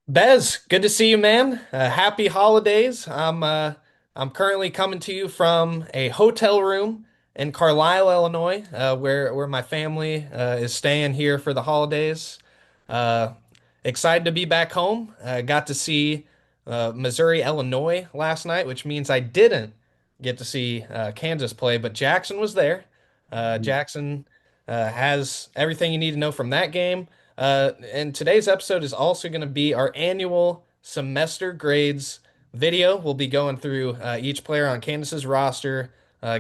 Bez, good to see you, man. Happy holidays. I'm currently coming to you from a hotel room in Carlisle, Illinois, where my family is staying here for the holidays. Uh, Excited to be back home. Got to see Missouri, Illinois last night, which means I didn't get to see Kansas play, but Jackson was there. Jackson has everything you need to know from that game. And today's episode is also going to be our annual semester grades video. We'll be going through each player on Kansas's roster,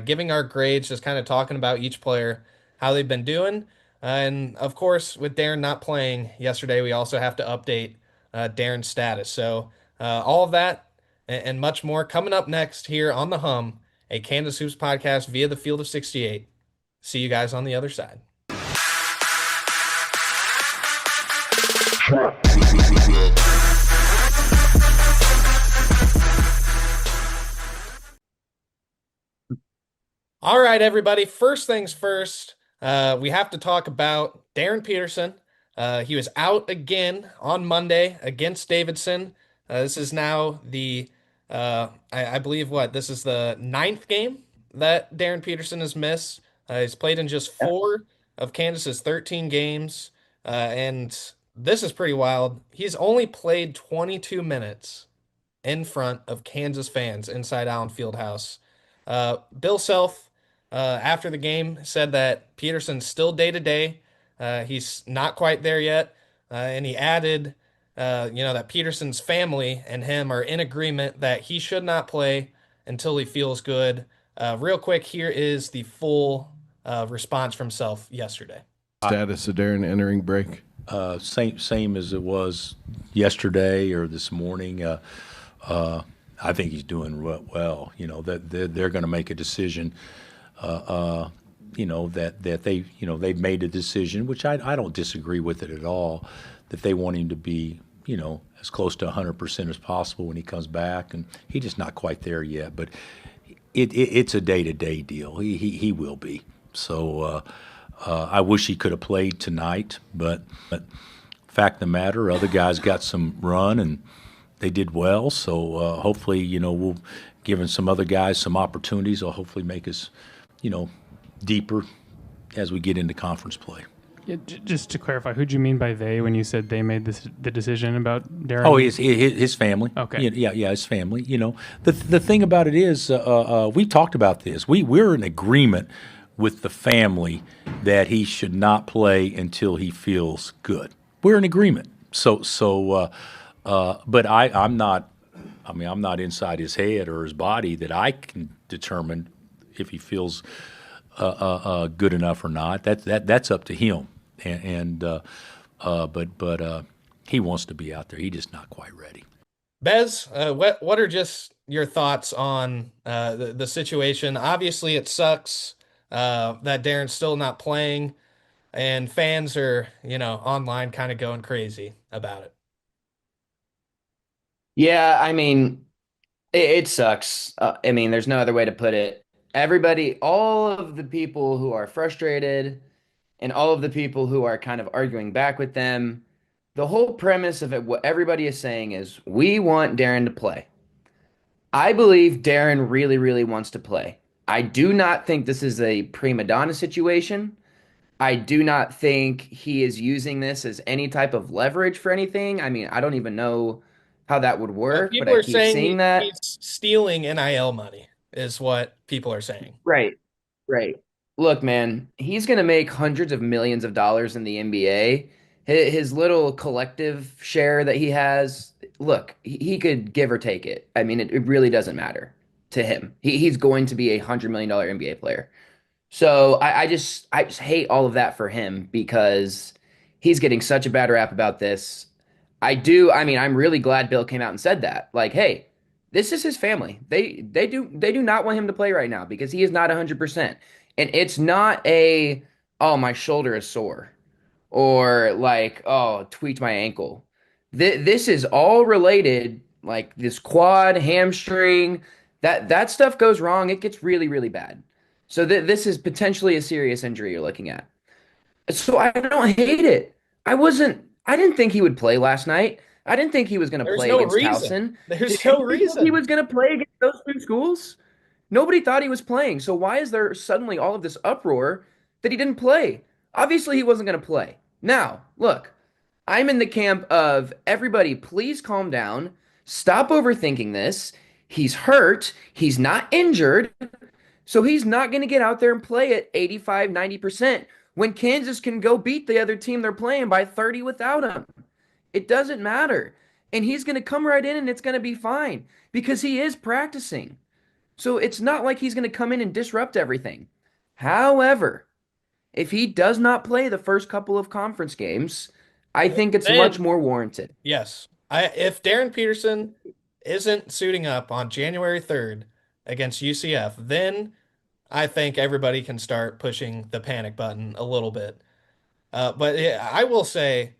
giving our grades, just kind of talking about each player, how they've been doing. And of course, with Darryn not playing yesterday, we also have to update Darryn's status. So, all of that and much more coming up next here on The Hum, a Kansas Hoops podcast via the Field of 68. See you guys on the other side. All right, everybody. First things first, we have to talk about Darryn Peterson. He was out again on Monday against Davidson. This is now I believe this is the ninth game that Darryn Peterson has missed. He's played in just four of Kansas's 13 games. And this is pretty wild. He's only played 22 minutes in front of Kansas fans inside Allen Fieldhouse. Bill Self, after the game, said that Peterson's still day to day. He's not quite there yet. And he added, that Peterson's family and him are in agreement that he should not play until he feels good. Real quick, here is the full response from Self yesterday. Status of Darryn entering break? Same as it was yesterday or this morning. I think he's doing well. You know that they're going to make a decision. That they've made a decision, which I don't disagree with it at all. That they want him to be as close to 100% as possible when he comes back, and he's just not quite there yet. But it's a day-to-day deal. He will be. So I wish he could have played tonight, but fact of the matter, other guys got some run and they did well. So hopefully, we'll giving some other guys some opportunities. Will hopefully make us, deeper as we get into conference play. Yeah, just to clarify, who'd you mean by they when you said they made the decision about Darryn? Oh, his family. Okay. Yeah, his family. The thing about it is, we talked about this. We're in agreement with the family that he should not play until he feels good. We're in agreement. But I'm not. I mean, I'm not inside his head or his body that I can determine if he feels good enough or not. That's up to him. But he wants to be out there. He's just not quite ready. Bez, what are just your thoughts on the situation? Obviously, it sucks that Darryn's still not playing, and fans are, online kind of going crazy about it. Yeah, I mean, it sucks. I mean, there's no other way to put it. Everybody, all of the people who are frustrated and all of the people who are kind of arguing back with them, the whole premise of it, what everybody is saying is, we want Darryn to play. I believe Darryn really, really wants to play. I do not think this is a prima donna situation. I do not think he is using this as any type of leverage for anything. I mean, I don't even know how that would work, but People I are keep saying seeing that. he's stealing NIL money, is what people are saying. Right, right. Look, man, he's going to make hundreds of millions of dollars in the NBA. His little collective share that he has, look, he could give or take it. I mean, it really doesn't matter to him. He's going to be $100 million NBA player. So I just hate all of that for him because he's getting such a bad rap about this. I mean, I'm really glad Bill came out and said that. Like, hey, this is his family. They do not want him to play right now because he is not 100%. And it's not oh, my shoulder is sore or like, oh, tweaked my ankle. This is all related, like this quad, hamstring, that stuff goes wrong, it gets really, really bad. So this is potentially a serious injury you're looking at. So I don't hate it. I didn't think he would play last night. I didn't think he was going to There's play no against reason. Towson. Did There's no anybody think he reason. was going to play against those two schools? Nobody thought he was playing. So why is there suddenly all of this uproar that he didn't play? Obviously, he wasn't going to play. Now, look, I'm in the camp of everybody, please calm down. Stop overthinking this. He's hurt. He's not injured. So he's not going to get out there and play at 85, 90% when Kansas can go beat the other team they're playing by 30 without him. It doesn't matter. And he's going to come right in and it's going to be fine because he is practicing. So it's not like he's going to come in and disrupt everything. However, if he does not play the first couple of conference games, I think it's much Then, more warranted. yes, if Darryn Peterson isn't suiting up on January 3rd against UCF, then I think everybody can start pushing the panic button a little bit. But I will say,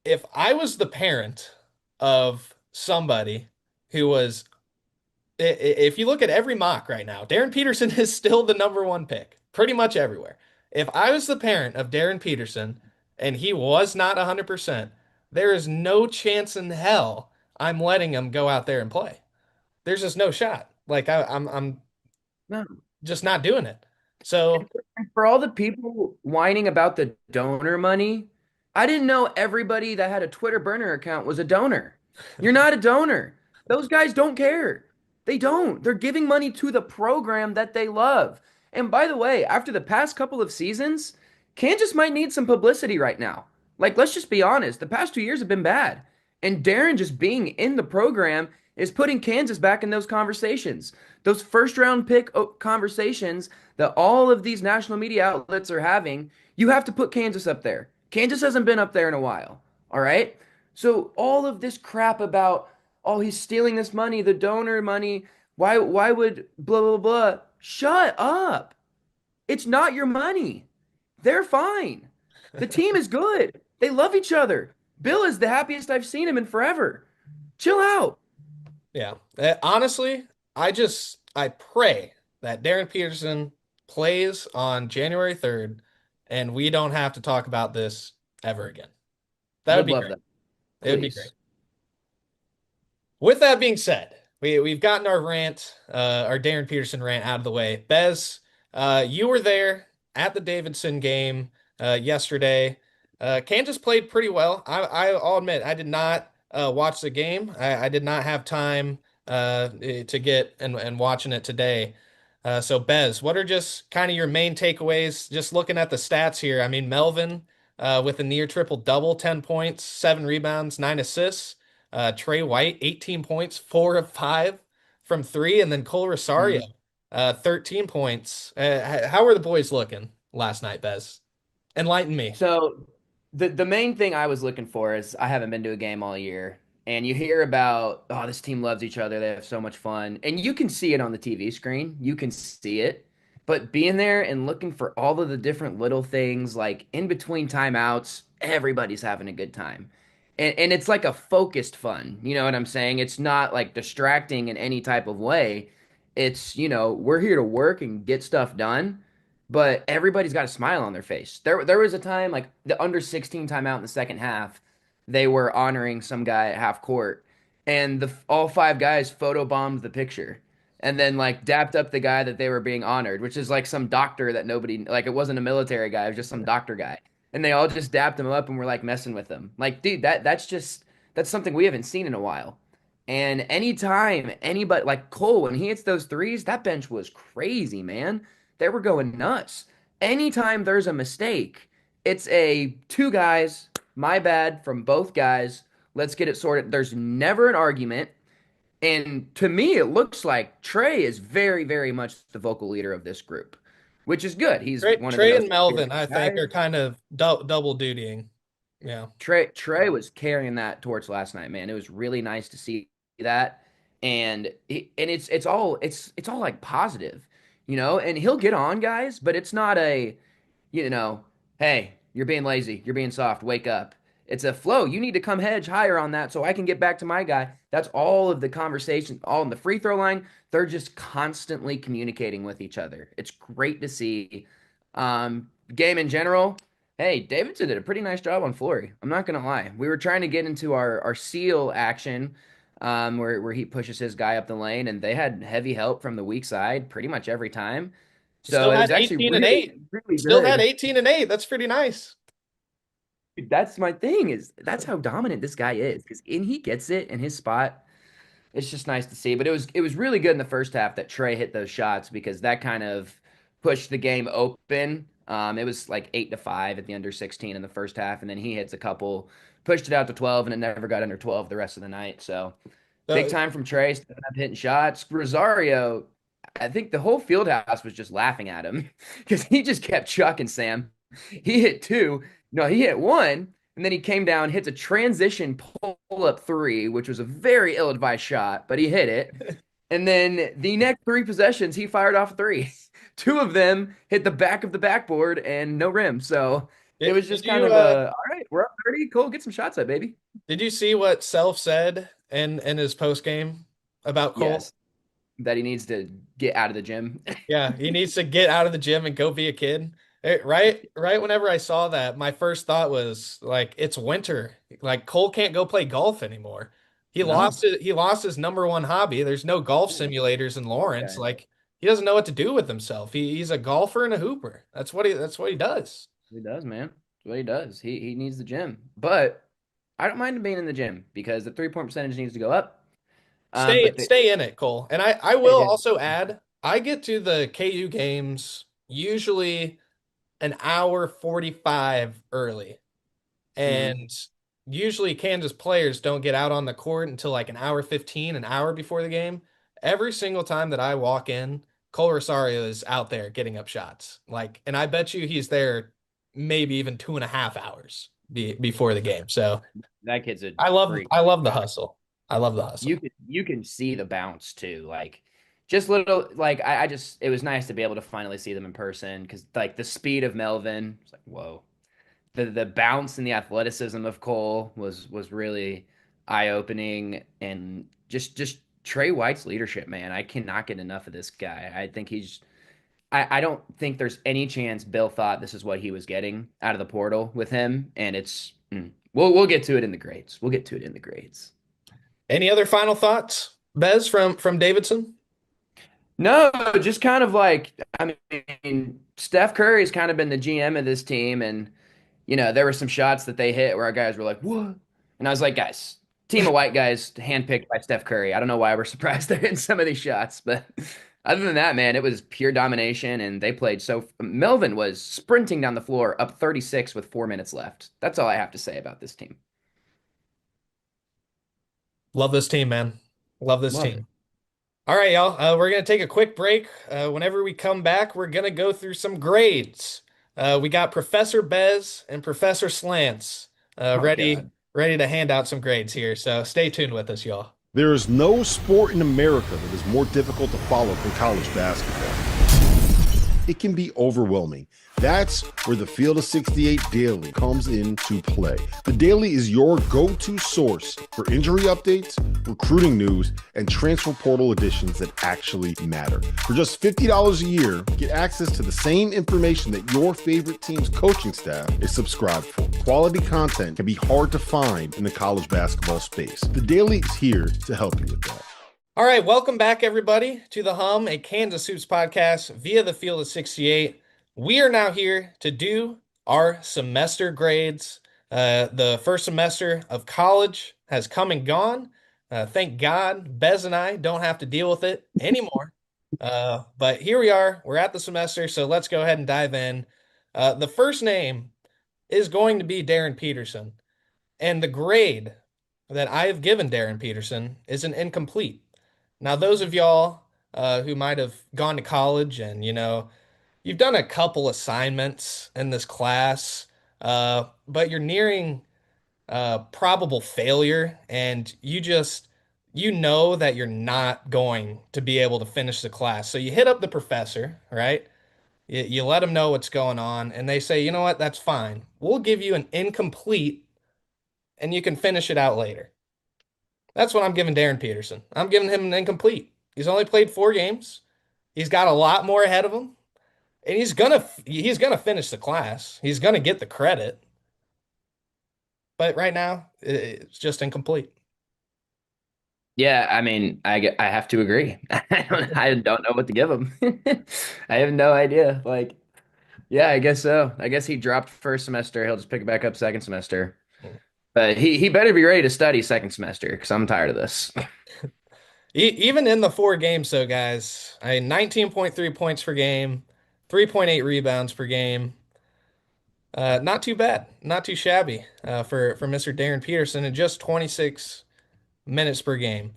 if I was the parent of somebody who was, if you look at every mock right now, Darryn Peterson is still the number one pick, pretty much everywhere. If I was the parent of Darryn Peterson and he was not 100%, there is no chance in hell I'm letting him go out there and play. There's just no shot. Like I'm No. just not doing it. So And for all the people whining about the donor money, I didn't know everybody that had a Twitter burner account was a donor. You're not a donor. Those guys don't care. They don't. They're giving money to the program that they love. And by the way, after the past couple of seasons, Kansas might need some publicity right now. Like, let's just be honest. The past 2 years have been bad. And Darryn just being in the program is putting Kansas back in those conversations. Those first round pick conversations that all of these national media outlets are having, you have to put Kansas up there. Kansas hasn't been up there in a while. All right. So all of this crap about, oh, he's stealing this money, the donor money. Why would blah blah blah? Shut up. It's not your money. They're fine. The team is good. They love each other. Bill is the happiest I've seen him in forever. Chill out. yeah, honestly, I pray that Darryn Peterson plays on January 3rd and we don't have to talk about this ever again. That would Would be love great. that. It would be great. Please. With that being said, we've gotten our rant, our Darryn Peterson rant out of the way. Bez, you were there at the Davidson game yesterday. Kansas played pretty well. I'll admit I did not watch the game. I did not have time to get and watching it today. So Bez, what are just kind of your main takeaways? Just looking at the stats here. I mean, Melvin with a near triple double, 10 points, 7 rebounds, 9 assists. Trey White, 18 points, 4 of 5 from three, and then Cole Rosario, Mhm. 13 points. How were the boys looking last night, Bez? Enlighten me. So the main thing I was looking for is I haven't been to a game all year. And you hear about, oh, this team loves each other. They have so much fun. And you can see it on the TV screen. You can see it. But being there and looking for all of the different little things, like in between timeouts, everybody's having a good time. And it's like a focused fun. You know what I'm saying? It's not like distracting in any type of way. It's, we're here to work and get stuff done, but everybody's got a smile on their face. There was a time like the under 16 timeout in the second half, they were honoring some guy at half court, and the all five guys photobombed the picture, and then like dapped up the guy that they were being honored, which is like some doctor that nobody like. It wasn't a military guy; it was just some doctor guy, and they all just dapped him up and were like messing with him. Like, dude, that's something we haven't seen in a while. And anytime anybody like Cole, when he hits those threes, that bench was crazy, man. They were going nuts. Anytime there's a mistake, it's a two guys, my bad from both guys. Let's get it sorted. There's never an argument. And to me, it looks like Trey is very, very much the vocal leader of this group, which is good. He's one of the Trey most and Melvin, experienced I think, guys. are kind of double dutying. Yeah. Trey was carrying that torch last night, man. It was really nice to see that, and it's all like positive, And he'll get on guys, but it's not a, you know, hey, you're being lazy, you're being soft, wake up. It's a flow. You need to come hedge higher on that so I can get back to my guy. That's all of the conversation, all in the free throw line. They're just constantly communicating with each other. It's great to see. Game in general. Hey, Davidson did a pretty nice job on Flory. I'm not gonna lie. We were trying to get into our seal action, where he pushes his guy up the lane, and they had heavy help from the weak side pretty much every time. He So still it had was actually 18 and really, 8. really Still had good. 18 and 8. That's pretty nice. That's my thing, is that's how dominant this guy is. Because and he gets it in his spot. It's just nice to see. But it was really good in the first half that Trey hit those shots because that kind of pushed the game open. It was like 8-5 at the under 16 in the first half, and then he hits a couple, pushed it out to 12, and it never got under 12 the rest of the night. So big So, time from Trey, stepping up, hitting shots. Rosario, I think the whole field house was just laughing at him because he just kept chucking, Sam. He hit two. No, he hit one, and then he came down, hits a transition pull up three, which was a very ill advised shot, but he hit it. And then the next three possessions, he fired off three. Two of them hit the back of the backboard and no rim. So it was did just kind you of a, all right, we're up 30. Cool. Get some shots up, baby. did you see what Self said in his post game about Cole? Yes. That he needs to get out of the gym. Yeah, he needs to get out of the gym and go be a kid. Right whenever I saw that, my first thought was like it's winter. Like Cole can't go play golf anymore. No. He lost his number one hobby. There's no golf Yeah, simulators in poor Lawrence. guy. Like he doesn't know what to do with himself. He's a golfer and a hooper. That's what he does. He does, man. That's what he does. He needs the gym. But I don't mind him being in the gym because the 3-point percentage needs to go up. But the Stay in it, Cole. And I will also add, I get to the KU games usually an hour 45 early. Mhm. And usually Kansas players don't get out on the court until like an hour 15, an hour before the game. Every single time that I walk in, Cole Rosario is out there getting up shots. Like, and I bet you he's there maybe even 2.5 hours before the game. So That kid's a freak. I love the hustle. I love the hustle. You can see the bounce too. Like just little like I just it was nice to be able to finally see them in person because like the speed of Melvin, it's like whoa. The bounce and the athleticism of Cole was really eye opening and just Trey White's leadership, man. I cannot get enough of this guy. I think I don't think there's any chance Bill thought this is what he was getting out of the portal with him, and it's we'll get to it in the grades. We'll get to it in the grades. Any other final thoughts, Bez, from Davidson? No, just kind of like I mean, Steph Curry's kind of been the GM of this team, and there were some shots that they hit where our guys were like, "What?" And I was like, "Guys, team of white guys handpicked by Steph Curry. I don't know why we're surprised they're hitting some of these shots, but other than that, man, it was pure domination, and they played so. Melvin was sprinting down the floor up 36 with 4 minutes left. That's all I have to say about this team. Love this team, man. Love this Love it. team. All right, y'all. We're going to take a quick break. Whenever we come back, we're going to go through some grades. We got Professor Bez and Professor Slants Oh God. ready to hand out some grades here. So stay tuned with us, y'all. There is no sport in America that is more difficult to follow than college basketball. It can be overwhelming. That's where the Field of 68 Daily comes into play. The Daily is your go-to source for injury updates, recruiting news, and transfer portal additions that actually matter. For just $50 a year, get access to the same information that your favorite team's coaching staff is subscribed for. Quality content can be hard to find in the college basketball space. The Daily is here to help you with that. All right, welcome back, everybody, to the Hum, a Kansas Hoops podcast via the Field of 68. We are now here to do our semester grades. The first semester of college has come and gone. Thank God, Bez and I don't have to deal with it anymore. But here we are. We're at the semester, so let's go ahead and dive in. The first name is going to be Darryn Peterson, and the grade that I have given Darryn Peterson is an incomplete. Now, those of y'all who might have gone to college and, you've done a couple assignments in this class, but you're nearing probable failure and you know that you're not going to be able to finish the class. So you hit up the professor, right? You let them know what's going on, and they say, you know what, that's fine. We'll give you an incomplete and you can finish it out later. That's what I'm giving Darryn Peterson. I'm giving him an incomplete. He's only played 4 games. He's got a lot more ahead of him. and he's gonna finish the class. He's gonna get the credit, but right now it's just incomplete. Yeah, I mean, I have to agree. I don't know what to give him. I have no idea. Like, yeah, I guess so. I guess he dropped first semester. He'll just pick it back up second semester. But he better be ready to study second semester because I'm tired of this. Even in the 4 games, though, guys, 19.3 points per game, 3.8 rebounds per game. Not too bad, not too shabby for Mr. Darryn Peterson in just 26 minutes per game.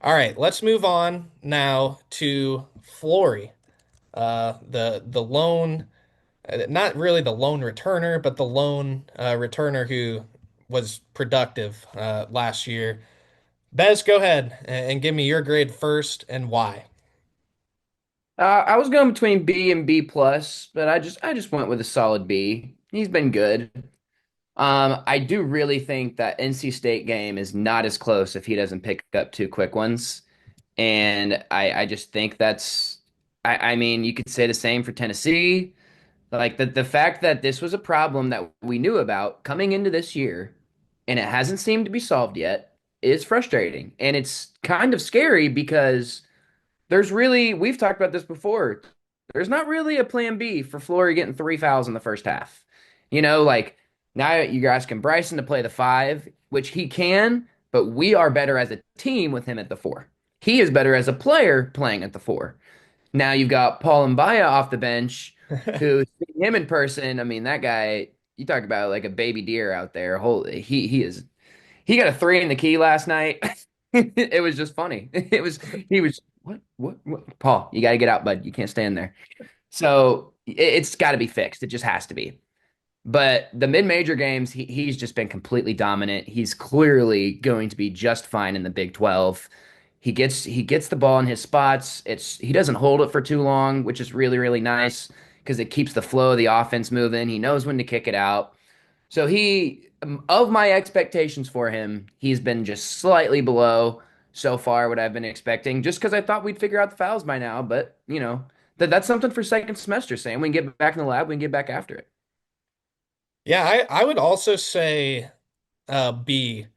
All right, let's move on now to Flory, the lone, not really the lone returner, but the lone returner who was productive last year. Bez, go ahead and give me your grade first and why. I was going between B and B plus, but I just went with a solid B. He's been good. I do really think that NC State game is not as close if he doesn't pick up two quick ones. And I just think I mean, you could say the same for Tennessee. Like the fact that this was a problem that we knew about coming into this year and it hasn't seemed to be solved yet is frustrating. And it's kind of scary because we've talked about this before. There's not really a plan B for Flory getting three fouls in the first half. Like now you're asking Bryson to play the five, which he can, but we are better as a team with him at the four. He is better as a player playing at the four. Now you've got Paul Mbaya off the bench, who seeing him in person, I mean, that guy, you talk about like a baby deer out there. Holy, he got a three in the key last night. It was just funny. He was what? Paul, you got to get out, bud. You can't stand there. So it's got to be fixed. It just has to be. But the mid-major games, he's just been completely dominant. He's clearly going to be just fine in the Big 12. He gets the ball in his spots. He doesn't hold it for too long, which is really, really nice because it keeps the flow of the offense moving. He knows when to kick it out. So of my expectations for him, he's been just slightly below so far what I've been expecting, just because I thought we'd figure out the fouls by now. But that's something for second semester. Saying we can get back in the lab, we can get back after it. Yeah, I would also say B.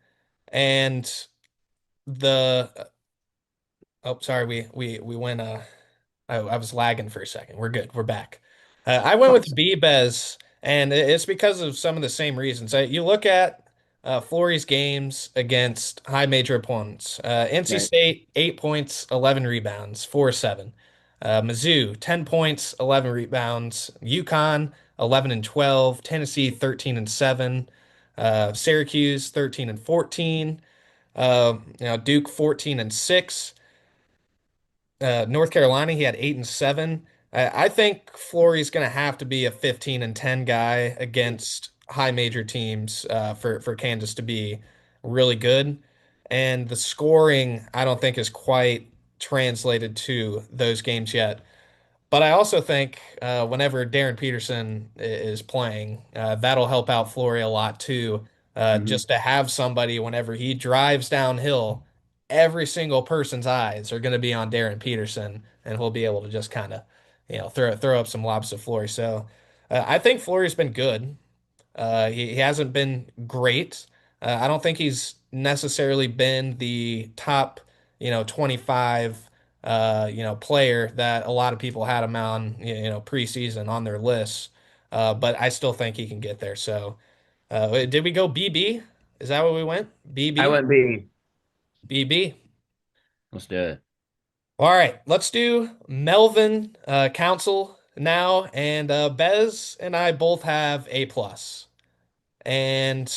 And the oh, sorry, we went I was lagging for a second. We're good. We're back. I went with B Bez, and it's because of some of the same reasons. You look at Flory's games against high major opponents. NC Right. State, 8 points, 11 rebounds, 4-7. Mizzou, 10 points, 11 rebounds. UConn, 11 and 12. Tennessee, 13 and 7. Syracuse, 13 and 14. Duke, 14 and 6. North Carolina, he had 8 and 7. I think Flory's going to have to be a 15 and 10 guy against high major teams for Kansas to be really good. And the scoring, I don't think is quite translated to those games yet. But I also think whenever Darryn Peterson is playing, that'll help out Flory a lot too. Mhm. Just to have somebody whenever he drives downhill, every single person's eyes are going to be on Darryn Peterson, and he'll be able to just kind of, throw up some lobs to Flory. So I think Flory's been good. He hasn't been great. I don't think he's necessarily been the top, 25, player that a lot of people had him on, preseason on their lists. But I still think he can get there. So, did we go BB? Is that what we went? I BB? went B. BB? Let's do it. All right, let's do Melvin Council now. And Bez and I both have A plus. And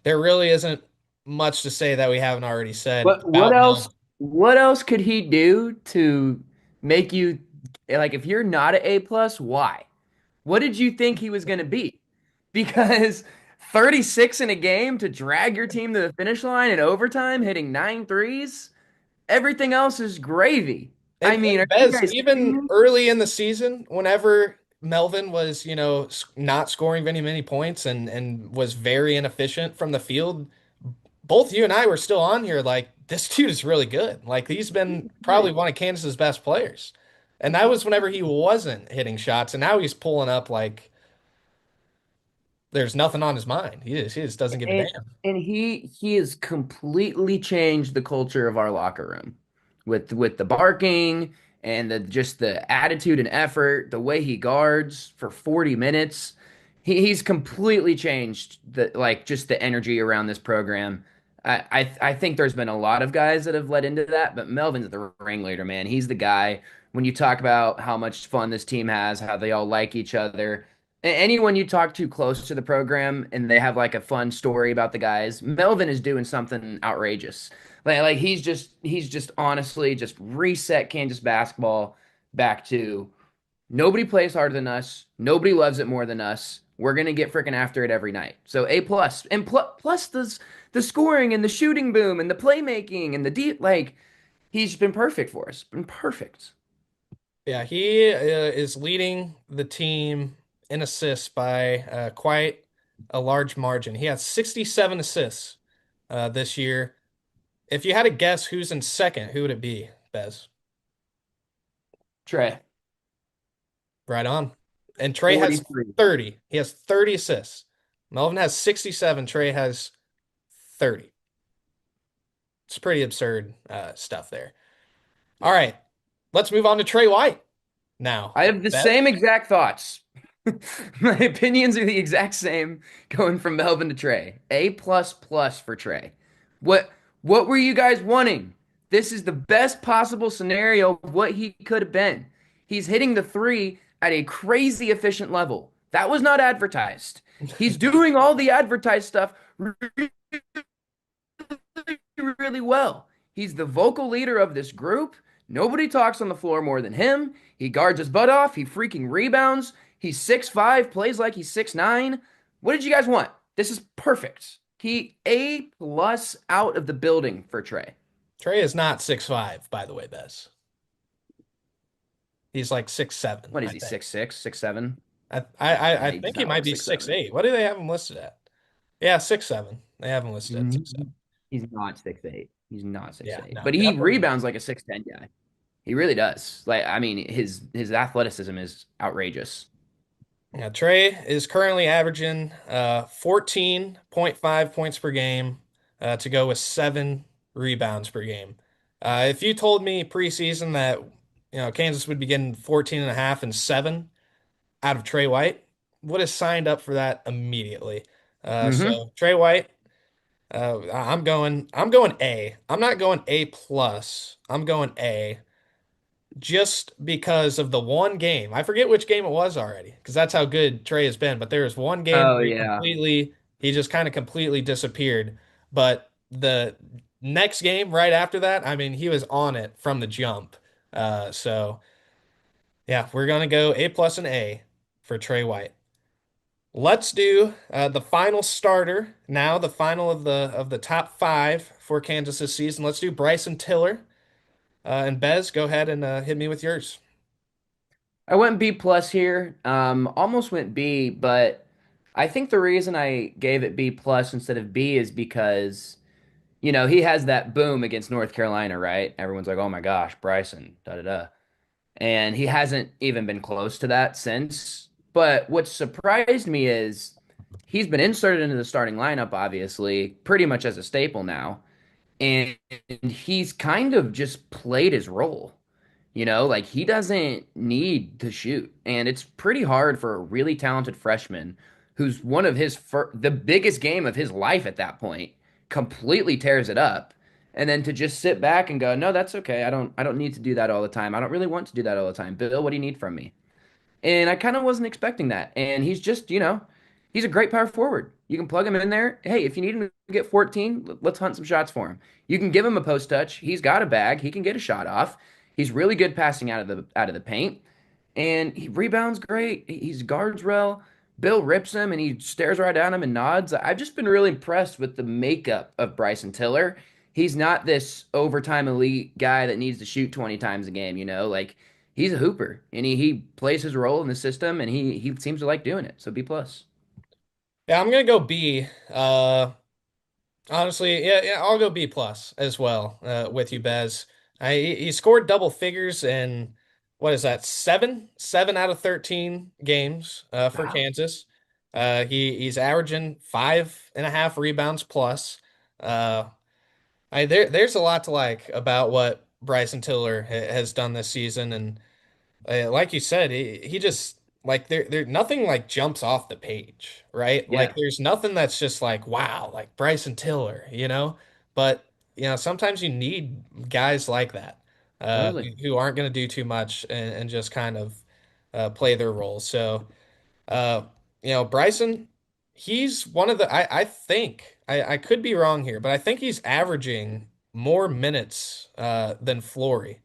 there really isn't much to say that we haven't already said What what about else Mel. what else could he do to make you like if you're not an A plus, why? What did you think he was going to be? Because 36 in a game to drag your team to the finish line in overtime, hitting nine threes, everything else is gravy. I mean, And are you Bez, guys kidding even me? early in the season, whenever Melvin was, not scoring many points and was very inefficient from the field, both you and I were still on here like this dude is really good. Like he's been probably Great. one of Kansas's best players. And that was whenever he wasn't hitting shots, and now he's pulling up like there's nothing on his mind. He just doesn't give a And damn. he has completely changed the culture of our locker room with the barking and just the attitude and effort, the way he guards for 40 minutes. He's completely changed the like just the energy around this program. I think there's been a lot of guys that have led into that, but Melvin's the ringleader, man. He's the guy. When you talk about how much fun this team has, how they all like each other, anyone you talk to close to the program and they have like a fun story about the guys, Melvin is doing something outrageous. Like he's just honestly just reset Kansas basketball back to nobody plays harder than us, nobody loves it more than us. We're gonna get freaking after it every night. So A plus and plus the scoring and the shooting boom and the playmaking and the deep like he's been perfect for us. Been perfect. Yeah, he is leading the team in assists by quite a large margin. He has 67 assists this year. If you had to guess who's in second, who would it be, Bez? Trey, Right on. And Trey has 43. 30. He has 30 assists. Melvin has 67. Trey has 30. It's pretty absurd stuff there. All right, let's move on to Trey White now. I have the Bez? same exact thoughts. My opinions are the exact same going from Melvin to Trey. A plus plus for Trey. What what were you guys wanting? This is the best possible scenario of what he could have been. He's hitting the three at a crazy efficient level. That was not advertised. He's doing all the advertised stuff really well. He's the vocal leader of this group. Nobody talks on the floor more than him. He guards his butt off. He freaking rebounds. He's 6'5", plays like he's 6'9". What did you guys want? This is perfect. He A plus out of the building for Trey. Trey is not 6'5", by the way, Bez. He's like 6'7", What is I he, think. 6'6", 6'7"? I He does think he not might look be 6'7". 6'8". What do they have him listed at? Yeah, 6'7". They have him listed at 6'7". He's not 6'8". He's not six Yeah, eight. no, But he definitely. rebounds like a 6'10" guy. He really does. Like, I mean, his athleticism is outrageous. Yeah, Trey is currently averaging 14.5 points per game to go with 7 rebounds per game. If you told me preseason that Kansas would be getting 14 and a half and 7 out of Trey White, would have signed up for that immediately. Mm-hmm. So Trey White, I'm going A. I'm not going A plus. I'm going A just because of the one game. I forget which game it was already, because that's how good Trey has been. But there was one game Oh where yeah. he just kind of completely disappeared. But the next game right after that, I mean, he was on it from the jump. So yeah, we're gonna go A plus and A for Trey White. Let's do the final starter now, the final of the top five for Kansas this season. Let's do Bryson Tiller. And Bez, go ahead and hit me with yours. I went B plus here. Almost went B, but I think the reason I gave it B plus instead of B is because, he has that boom against North Carolina, right? Everyone's like, oh my gosh, Bryson, da da da. And he hasn't even been close to that since. But what surprised me is he's been inserted into the starting lineup, obviously, pretty much as a staple now. And he's kind of just played his role. Like he doesn't need to shoot. And it's pretty hard for a really talented freshman who's one of the biggest game of his life at that point, completely tears it up. And then to just sit back and go, no, that's okay. I don't need to do that all the time. I don't really want to do that all the time. Bill, what do you need from me? And I kind of wasn't expecting that. And he's just, he's a great power forward. You can plug him in there. Hey, if you need him to get 14, let's hunt some shots for him. You can give him a post touch. He's got a bag. He can get a shot off. He's really good passing out of the paint. And he rebounds great. He's guards well. Bill rips him and he stares right at him and nods. I've just been really impressed with the makeup of Bryson Tiller. He's not this overtime elite guy that needs to shoot 20 times a game, like he's a hooper and he plays his role in the system and he seems to like doing it. So B plus. Yeah, I'm gonna go B. Honestly, yeah, I'll go B plus as well with you, Bez. He scored double figures in what is that? Seven out of 13 games for Wow. Kansas. He's averaging 5.5 rebounds plus. Uh, there's a lot to like about what Bryson Tiller has done this season, and like you said, he just like there nothing like jumps off the page, right? Like Yeah, there's nothing that's just like wow, like Bryson Tiller, you know? But sometimes you need guys like that totally. who aren't going to do too much and just kind of play their roles. So uh, Bryson, he's one of the I think I could be wrong here, but I think he's averaging more minutes than Flory,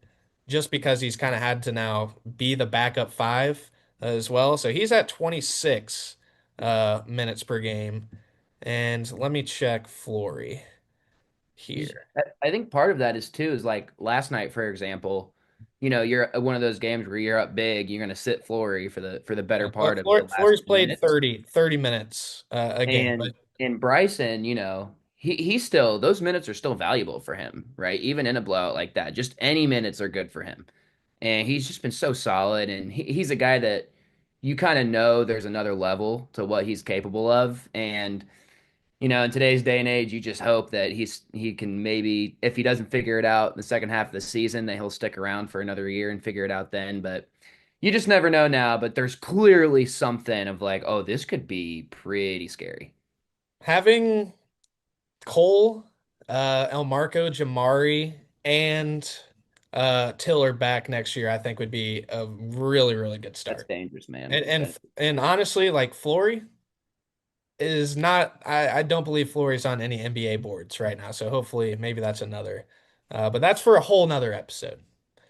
just because he's kind of had to now be the backup five as well. So he's at 26 minutes per game. And let me check Flory here. I think part of that is too is like last night, for example, you're one of those games where you're up big, you're going to sit Flory for the better part of the last Flory's few played minutes. 30 minutes a game, but And Bryson, he's still those minutes are still valuable for him, right? Even in a blowout like that, just any minutes are good for him. And he's just been so solid, and he's a guy that you kind of know there's another level to what he's capable of. And in today's day and age, you just hope that he can maybe, if he doesn't figure it out in the second half of the season, that he'll stick around for another year and figure it out then. But you just never know now. But there's clearly something of like, oh, this could be pretty scary. having Cole, Elmarco, Jamari, and Tiller back next year, I think would be a really, really good That's start. dangerous, man. And honestly, like Flory is not. I don't believe Flory's on any NBA boards right now. So hopefully, maybe that's another. But that's for a whole nother episode.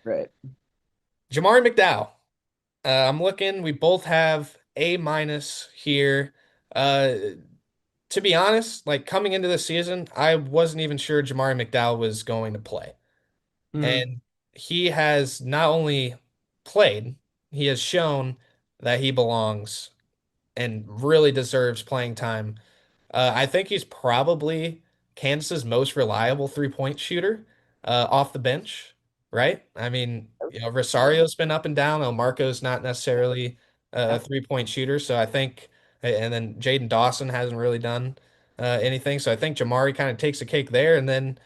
Right. Jamari McDowell. I'm looking. We both have A minus here. Uh, to be honest, like coming into the season, I wasn't even sure Jamari McDowell was going to play. Hmm. And he has not only played, he has shown that he belongs and really deserves playing time. I think he's probably Kansas's most reliable three-point shooter off the bench, right? I mean, Yeah. Rosario's been up and down. Marco's not necessarily a Yeah. three-point shooter, so I think, and then Jaden Dawson hasn't really done anything, so I think Jamari kind of takes a cake there. And then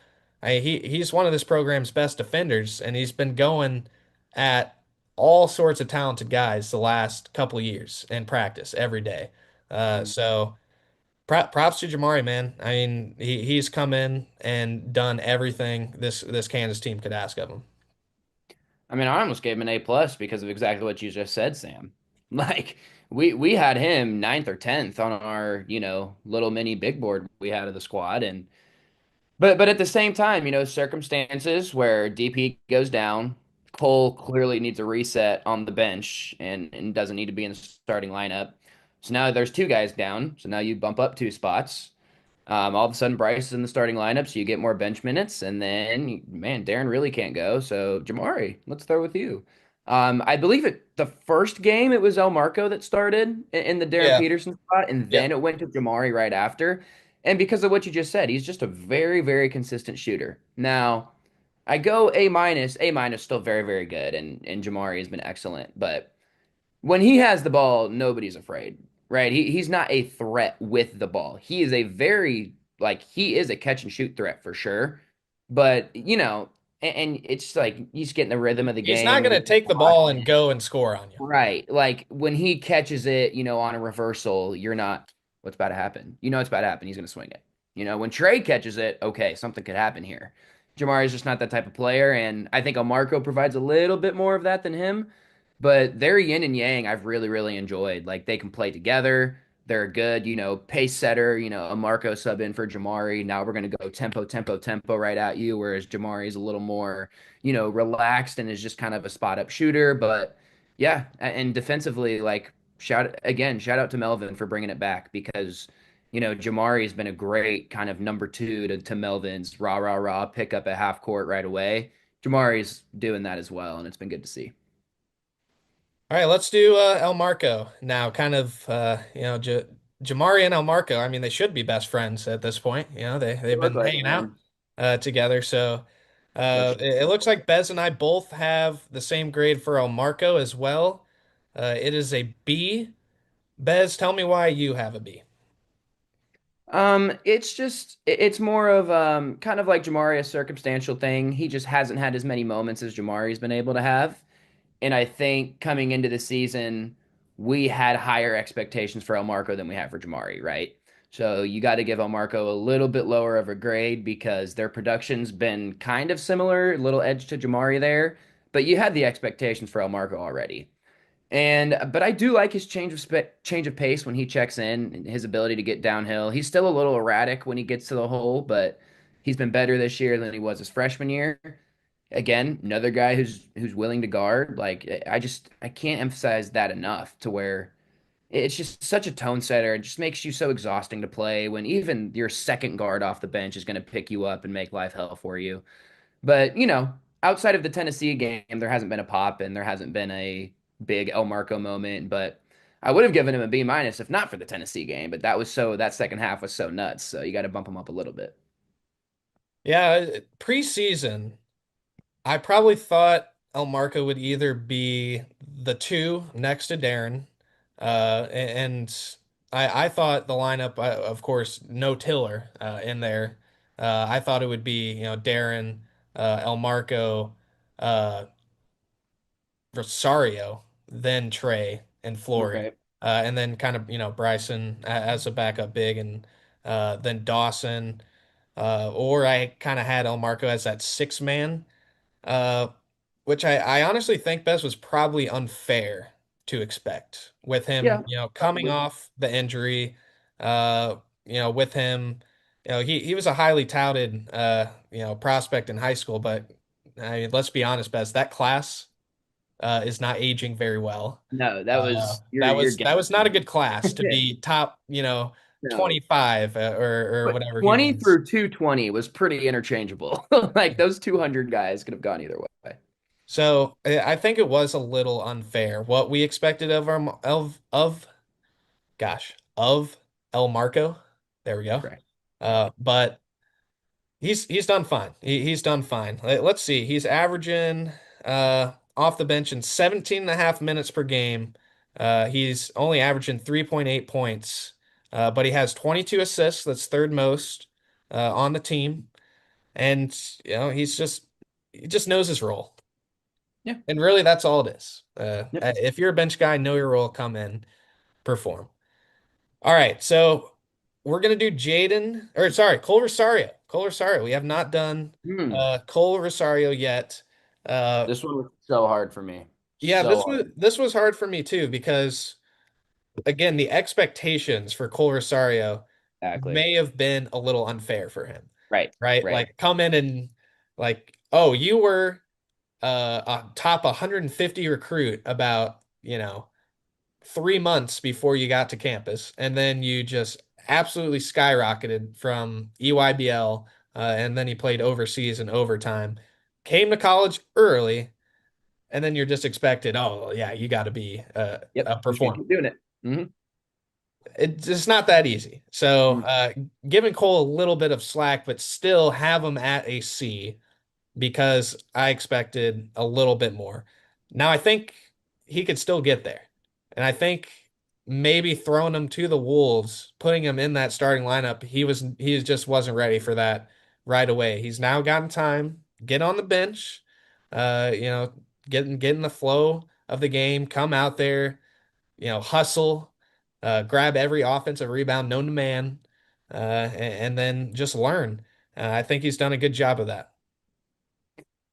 he's one of this program's best defenders, and he's been going at all sorts of talented guys the last couple of years in practice every day. So. Props to Jamari, man. I mean, he's come in and done everything this Kansas team could ask of him. I mean, I almost gave him an A plus because of exactly what you just said, Sam. Like we had him ninth or tenth on our, little mini big board we had of the squad. And but at the same time, circumstances where DP goes down, Cole clearly needs a reset on the bench and doesn't need to be in the starting lineup. So now there's two guys down. So now you bump up two spots. All of a sudden, Bryce is in the starting lineup, so you get more bench minutes. And then, man, Darryn really can't go. So, Jamari, let's throw with you. I believe the first game, it was El Marco that started in the Darryn Yeah, Peterson spot, and yeah. then it went to Jamari right after. And because of what you just said, he's just a very, very consistent shooter. Now, I go A minus. A minus still very, very good, and Jamari has been excellent. But when he has the ball, nobody's afraid, right? He's not a threat with the ball. He is a very like he is a catch and shoot threat for sure. But and it's like he's getting the rhythm of the He's not game. going to take the ball and go and score on you. Right. Like when he catches it, on a reversal, you're not, what's about to happen? You know what's about to happen. He's going to swing it. When Trey catches it, okay, something could happen here. Jamari's just not that type of player. And I think Marco provides a little bit more of that than him. But their yin and yang, I've really, really enjoyed. Like they can play together. They're a good, pace setter. A Marco sub in for Jamari. Now we're going to go tempo, tempo, tempo right at you. Whereas Jamari's a little more, relaxed and is just kind of a spot up shooter. But yeah, and defensively, like shout out to Melvin for bringing it back because Jamari has been a great kind of number two to Melvin's rah rah rah pick up at half court right away. Jamari's doing that as well, and it's been good to see. All right, let's do El Marco now. Kind of, J Jamari and El Marco. I mean, they should be best friends at this point. They've They look been like it, hanging out man. together. So, Which It looks like Bez and I both have the same grade for El Marco as well. It is a B. Bez, tell me why you have a B. it's just it's more of kind of like Jamari, a circumstantial thing. He just hasn't had as many moments as Jamari's been able to have. And I think coming into the season, we had higher expectations for El Marco than we had for Jamari, right? So you got to give El Marco a little bit lower of a grade because their production's been kind of similar, a little edge to Jamari there, but you had the expectations for El Marco already. And but I do like his change of pace when he checks in, and his ability to get downhill. He's still a little erratic when he gets to the hole, but he's been better this year than he was his freshman year. Again, another guy who's willing to guard. Like I can't emphasize that enough to where it's just such a tone setter. It just makes you so exhausting to play when even your second guard off the bench is going to pick you up and make life hell for you. But, outside of the Tennessee game, there hasn't been a pop and there hasn't been a big El Marco moment. But I would have given him a B minus if not for the Tennessee game. But that second half was so nuts. So you got to bump him up a little bit. Yeah, preseason, I probably thought El Marco would either be the two next to Darren, and I thought the lineup, of course, no Tiller in there. I thought it would be, Darren, El Marco, uh, Rosario, then Trey and Flory, Okay. and then kind of, Bryson as a backup big, and then Dawson, or I kind of had El Marco as that six man. Uh, which I honestly think Bez was probably unfair to expect with him, Yeah, coming probably. off the injury, with him, he was a highly touted, prospect in high school, but I mean, let's be honest, Bez, that class, is not aging very well. No, that was you're That was not a guessing. good class to be top, No. 25 or But whatever he 20 was. through 220 was pretty interchangeable. Like those 200 guys could have gone either way. So I think it was a little unfair what we expected of of El Marco. There we go. Correct. Yeah. But he's done fine. He's done fine. Let's see. He's averaging off the bench in 17 and a half minutes per game. He's only averaging 3.8 points. But he has 22 assists. That's third most on the team. And he just knows his role. Yeah. And really, that's all it is. Yep. If you're a bench guy, know your role, come in, perform. All right, so we're gonna do Jaden, or sorry, Cole Rosario. Cole Rosario. We have not done Hmm. Cole Rosario yet. Uh, This one was so hard for me. yeah, So hard. this was hard for me too because again, the expectations for Cole Rosario Exactly. may have been a little unfair for him, Right. right? Right. Like come in and like, oh, you were a top 150 recruit about, 3 months before you got to campus, and then you just absolutely skyrocketed from EYBL, and then he played overseas in overtime, came to college early, and then you're just expected, oh yeah, you got to be Yep. a Just gonna performer. keep doing it. It's just not that easy. So Hmm. giving Cole a little bit of slack, but still have him at a C because I expected a little bit more. Now I think he could still get there. And I think maybe throwing him to the Wolves, putting him in that starting lineup, he just wasn't ready for that right away. He's now gotten time, get on the bench, uh, you know, get in the flow of the game, come out there, hustle, grab every offensive rebound known to man, and then just learn. I think he's done a good job of that.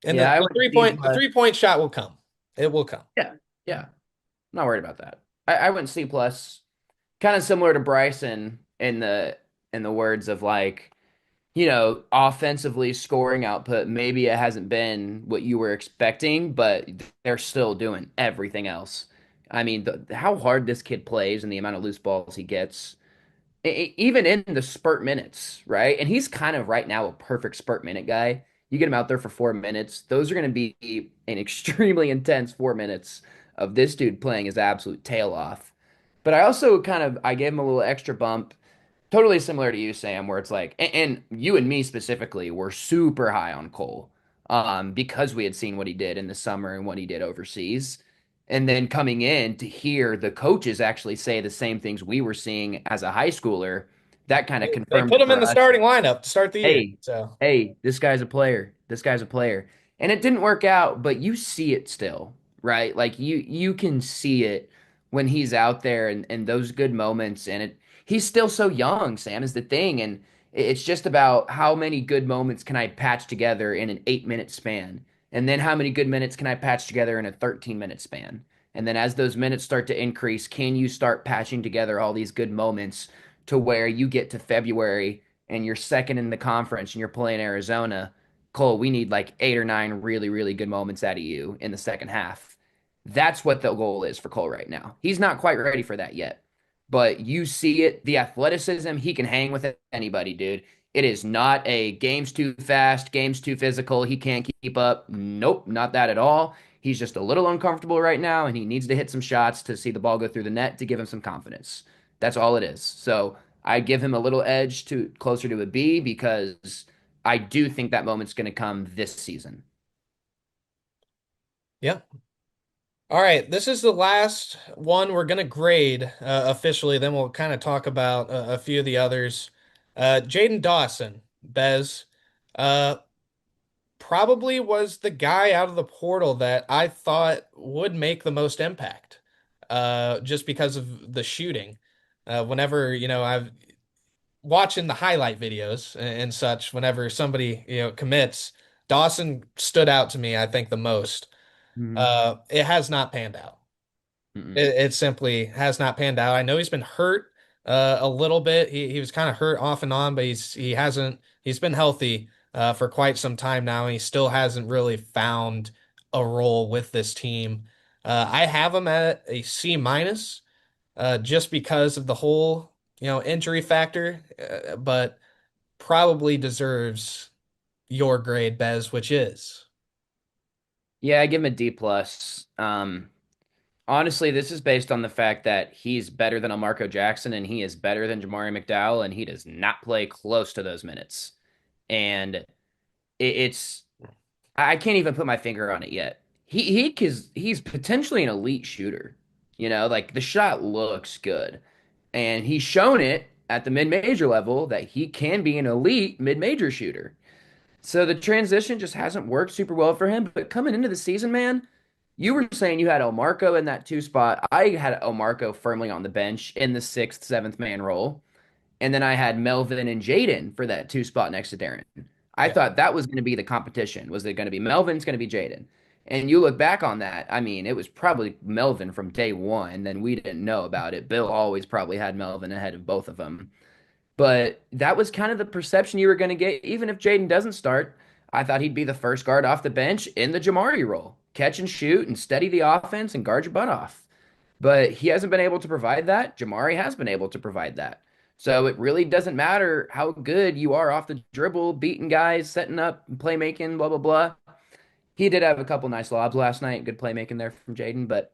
And Yeah, I the went three C point the plus. 3 point shot will come. It will come. Yeah. Yeah. I'm not worried about that. I went C plus. Kind of similar to Bryson in the words of like, offensively scoring output, maybe it hasn't been what you were expecting, but they're still doing everything else. I mean, how hard this kid plays and the amount of loose balls he gets, even in the spurt minutes, right? And he's kind of right now a perfect spurt minute guy. You get him out there for 4 minutes, those are going to be an extremely intense 4 minutes of this dude playing his absolute tail off. But I also I gave him a little extra bump, totally similar to you, Sam, where it's like, and you and me specifically were super high on Cole. because we had seen what he did in the summer and what he did overseas. And then coming in to hear the coaches actually say the same things we were seeing as a high schooler, that kind of They confirmed put it him in for the us. starting lineup to start the year. Hey, So hey, this guy's a player. This guy's a player. And it didn't work out, but you see it still, right? Like you can see it when he's out there and those good moments and he's still so young, Sam, is the thing. And it's just about how many good moments can I patch together in an 8 minute span? And then how many good minutes can I patch together in a 13-minute span? And then as those minutes start to increase, can you start patching together all these good moments to where you get to February and you're second in the conference and you're playing Arizona, Cole, we need like 8 or 9 really, really good moments out of you in the second half. That's what the goal is for Cole right now. He's not quite ready for that yet, but you see it, the athleticism, he can hang with anybody, dude. It is not a game's too fast, game's too physical, he can't keep up. Nope, not that at all. He's just a little uncomfortable right now, and he needs to hit some shots to see the ball go through the net to give him some confidence. That's all it is. So I give him a little edge to closer to a B because I do think that moment's going to come this season. yeah. All right, this is the last one we're gonna grade officially. Then we'll kind of talk about a few of the others. Jaden Dawson, Bez, uh, probably was the guy out of the portal that I thought would make the most impact, just because of the shooting. Whenever, I've watching the highlight videos and such, whenever somebody, commits, Dawson stood out to me, I think, the most. Mm-hmm. It has not panned out. Mm-mm. It simply has not panned out. I know he's been hurt a little bit. He was kind of hurt off and on, but he's been healthy for quite some time now, and he still hasn't really found a role with this team. I have him at a C minus, just because of the whole injury factor, but probably deserves your grade, Bez, which is. Yeah, I give him a D plus. Honestly, this is based on the fact that he's better than Marco Jackson and he is better than Jamari McDowell, and he does not play close to those minutes. And it's I can't even put my finger on it yet. He's potentially an elite shooter. Like the shot looks good. And he's shown it at the mid-major level that he can be an elite mid-major shooter. So the transition just hasn't worked super well for him. But coming into the season, man, you were saying you had Omarco in that two spot. I had Omarco firmly on the bench in the sixth, seventh man role. And then I had Melvin and Jaden for that two spot next to Darryn. I Yeah. thought that was going to be the competition. Was it going to be Melvin? It's going to be Jaden. And you look back on that, I mean, it was probably Melvin from day one. Then we didn't know about it. Bill always probably had Melvin ahead of both of them. But that was kind of the perception you were going to get. Even if Jaden doesn't start, I thought he'd be the first guard off the bench in the Jamari role. Catch and shoot and steady the offense and guard your butt off. But he hasn't been able to provide that. Jamari has been able to provide that. So it really doesn't matter how good you are off the dribble, beating guys, setting up, playmaking, blah, blah, blah. He did have a couple nice lobs last night. Good playmaking there from Jaden. But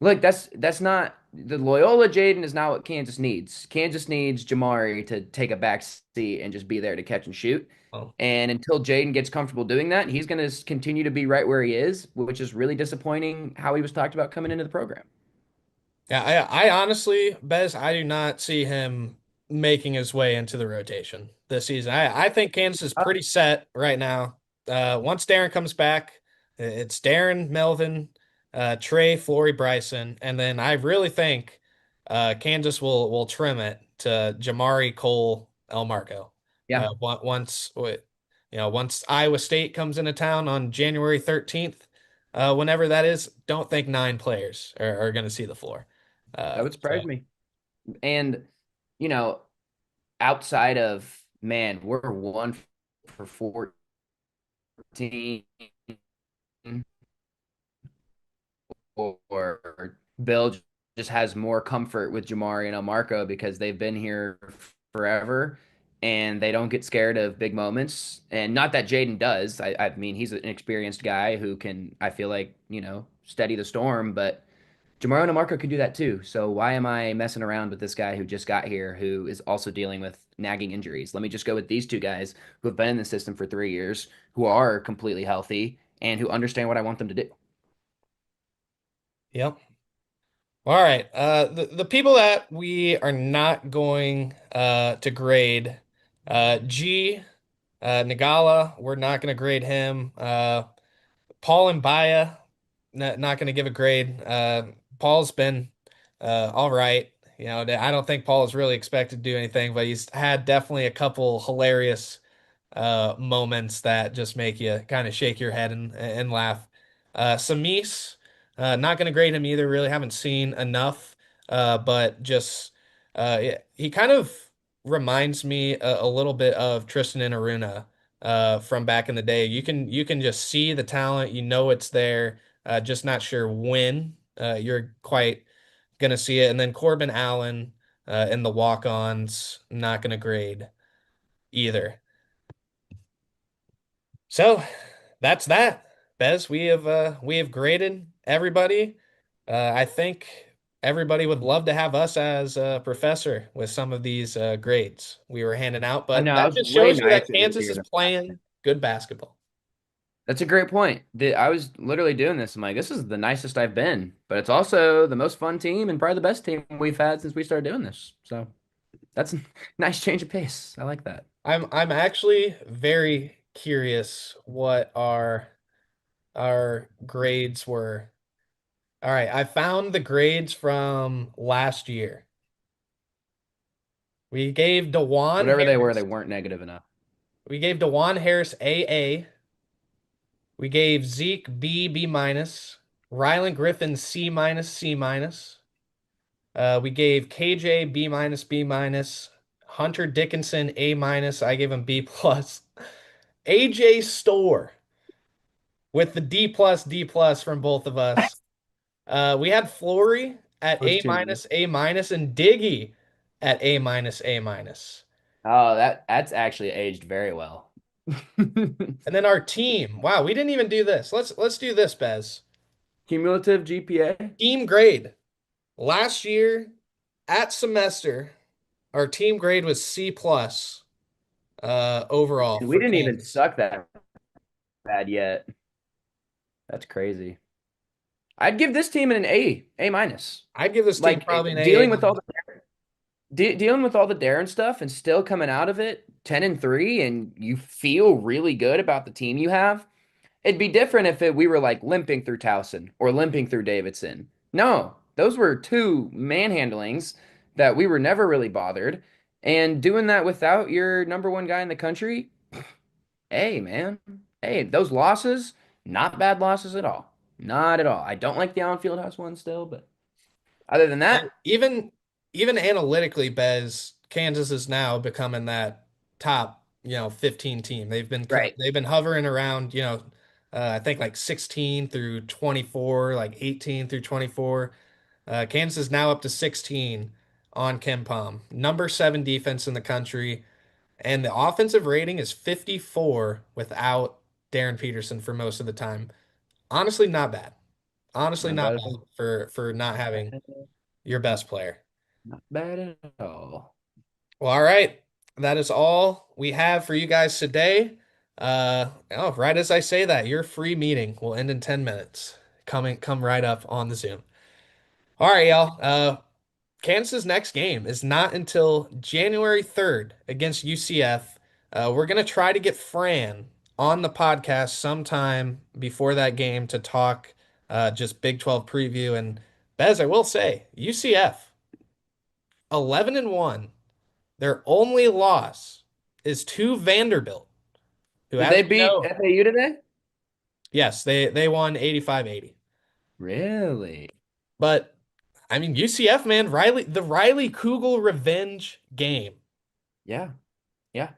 look, that's not the Loyola Jaden is not what Kansas needs. Kansas needs Jamari to take a back seat and just be there to catch and shoot. Oh. And until Jaden gets comfortable doing that, he's going to continue to be right where he is, which is really disappointing how he was talked about coming into the program. Yeah, I honestly, Bez, I do not see him making his way into the rotation this season. I think Kansas is pretty set right now. Once Darryn comes back, it's Darryn, Melvin, Trey, Flory, Bryson, and then I really think Kansas will trim it to Jamari, Cole, El Marco. Yeah, Once Iowa State comes into town on January 13th, whenever that is, don't think 9 players are going to see the floor. that would So surprise me. And, you know, outside of, man, we're 1 for 14, or Bill just has more comfort with Jamari and Marco because they've been here forever and they don't get scared of big moments. And not that Jaden does. I mean, he's an experienced guy who can, I feel like, steady the storm, but Jamari and Marco can do that too. So why am I messing around with this guy who just got here, who is also dealing with nagging injuries. Let me just go with these two guys who have been in the system for 3 years, who are completely healthy and who understand what I want them to do. Yep. All right. The people that we are not going to grade, G, Nagala, we're not going to grade him. Paul and Baya, not going to give a grade. Paul's been all right. You know, I don't think Paul is really expected to do anything, but he's had definitely a couple hilarious moments that just make you kind of shake your head and laugh. Samis, not going to grade him either. Really haven't seen enough, but just he kind of reminds me a little bit of Tristan and Aruna from back in the day. You can just see the talent. You know it's there. Just not sure when you're quite gonna see it. And then Corbin Allen in the walk-ons, not gonna grade either. So that's that. Bez, we have graded everybody. I think everybody would love to have us as a professor with some of these grades we were handing out, I but know, that it's just way shows you that nicer Kansas here is than playing good basketball. That's a great point. I was literally doing this. I'm like, this is the nicest I've been, but it's also the most fun team and probably the best team we've had since we started doing this. So that's a nice change of pace. I like that. I'm actually very curious what our grades were. All right, I found the grades from last year. We gave DeJuan Whatever they Harris. weren't negative enough. We gave DeJuan Harris AA. We gave Zeke B, B minus. Rylan Griffin C minus, C minus. We gave KJ B minus, B minus. Hunter Dickinson A minus. I gave him B plus. AJ Store with the D plus, D plus from both of us. We had Flory at Those A two. minus, A minus, and Diggy at A minus, A minus. Oh, that's actually aged very well. And then our team. Wow, we didn't even do this. Let's do this, Bez. Cumulative GPA. Team grade. Last year at semester, our team grade was C plus overall We for didn't even Kansas. suck that bad yet. That's crazy. I'd give this team an A minus. I'd give this team Like probably an AA dealing with all minus. the dealing with all the Darryn stuff and still coming out of it 10-3, and you feel really good about the team you have. It'd be different if we were like limping through Towson or limping through Davidson. No, those were two manhandlings that we were never really bothered. And doing that without your number one guy in the country, hey, man. Hey, those losses, not bad losses at all. Not at all. I don't like the Allen Fieldhouse one still, but other than And that, even analytically, Bez, Kansas is now becoming that top, 15 team. right. They've been hovering around, I think like 16 through 24, like 18 through 24. Kansas is now up to 16 on Ken Palm. Number 7 defense in the country, and the offensive rating is 54 without Darryn Peterson for most of the time. Honestly, not bad. Honestly, Not not bad at bad all. for not having your best player. Not bad at all. Well, all right. That is all we have for you guys today. Right as I say that, your free meeting will end in 10 minutes. Come right up on the Zoom. All right, y'all. Kansas's next game is not until January 3rd against UCF. We're gonna try to get Fran on the podcast sometime before that game to talk just Big 12 preview. And Bez, I will say, UCF 11-1. Their only loss is to Vanderbilt, who, Did as they we beat know, FAU today? yes, they won 85-80. Really? But I mean, UCF, man, the Riley Kugel revenge game. Yeah. Yeah.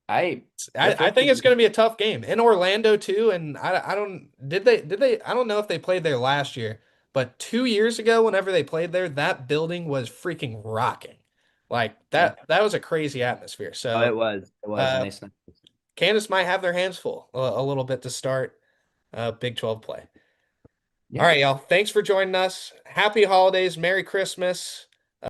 I they're I fixing think it's going to be a tough game in Orlando too. And I don't did they I don't know if they played there last year, but 2 years ago, whenever they played there, that building was freaking rocking. Like yeah. that was a crazy atmosphere. Oh, So it was. It was, and uh they snuck. Kansas might have their hands full a little bit to start Big 12 play. All Yeah. right, y'all. Thanks for joining us. Happy holidays. Merry Christmas.